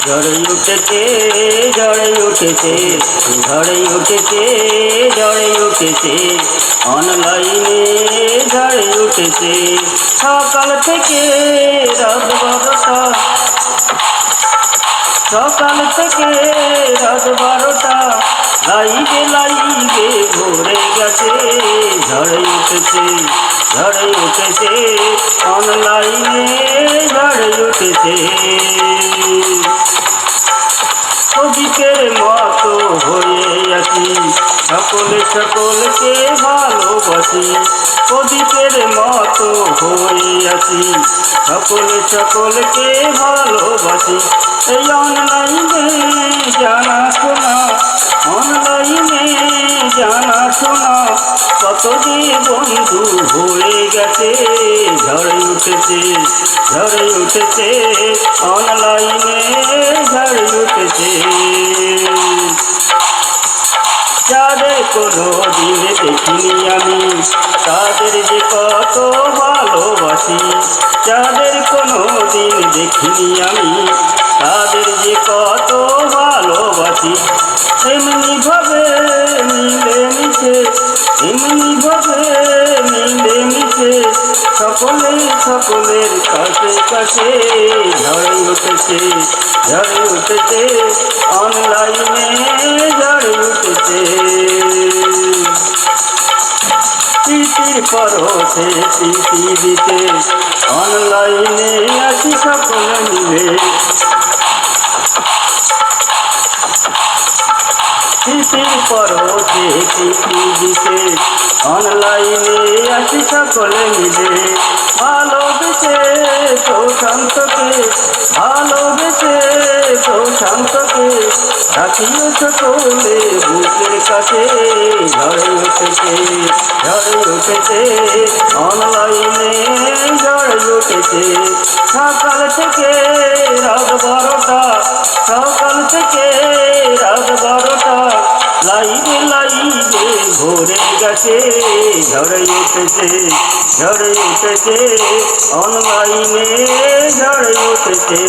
ঝড়ে উঠেছে, ঝড়ে উঠেছে, ঝড়ে উঠেছে, ঝড়ে উঠেছে, অনলাইনে ঝড়ে উঠেছে। সকাল থেকে রাত 12টা, সকাল থেকে রাত 12টা, লাইগে লাইগে ভরে গেছে। ঝড়ে উঠেছে, ঝড়ে উঠেছে, অনলাইনে ঝড়ে উঠেছে। প্রদীপের মতো হয়ে আছি, সকলে সকলকে ভালোবাসি। প্রদীপের মতো হয়ে আছি, সকলে সকলকে ভালোবাসি। এই অনলাইনে জানা শোনা, অনলাইনে জানা শোনা, কত যে বন্ধু হয়ে গেছে। ঝড়ে উঠেছে, ঝড়ে উঠেছে, অনলাইনে ঝড়ে উঠেছে। যাদের কোনো দিন দেখিনি আমি, তাদের যে কত ভালোবাসি। যাদের কোনো দিন দেখিনি আমি, তাদের যে কত ভালোবাসি। এমনি ভাবে মিলে মিশে, এমনি ভাবে মিলে মিশে, সকলে সকলের কাছে কাছে। ঝড়ে উঠেছে, ঝড়ে উঠেছে, অনলাইনে ঝড়ে উঠেছে। প্রীতির পরশে প্রীতি দিতে, অনলাইনে আছি সকলে মিলে। প্রীতির পরশে প্রীতি দিতে, অনলাইনে আছি সকলে মিলে। ভালোবেসে প্রশান্তকে, ভালোবেসে প্রশান্তকে, রাখিও সকলে বুকের কাছে। ঝড়ে উঠেছে, ঝড়ে উঠেছে, অনলাইনে ঝড়ে উঠেছে। সকাল থেকে রাত 12টা, সকাল থেকে রাত 12টা, লাইগে লাইগে ভরে গেছে। ঝড়ে উঠেছে, ঝড়ে উঠেছে, অনলাইনে ঝড়ে উঠেছে।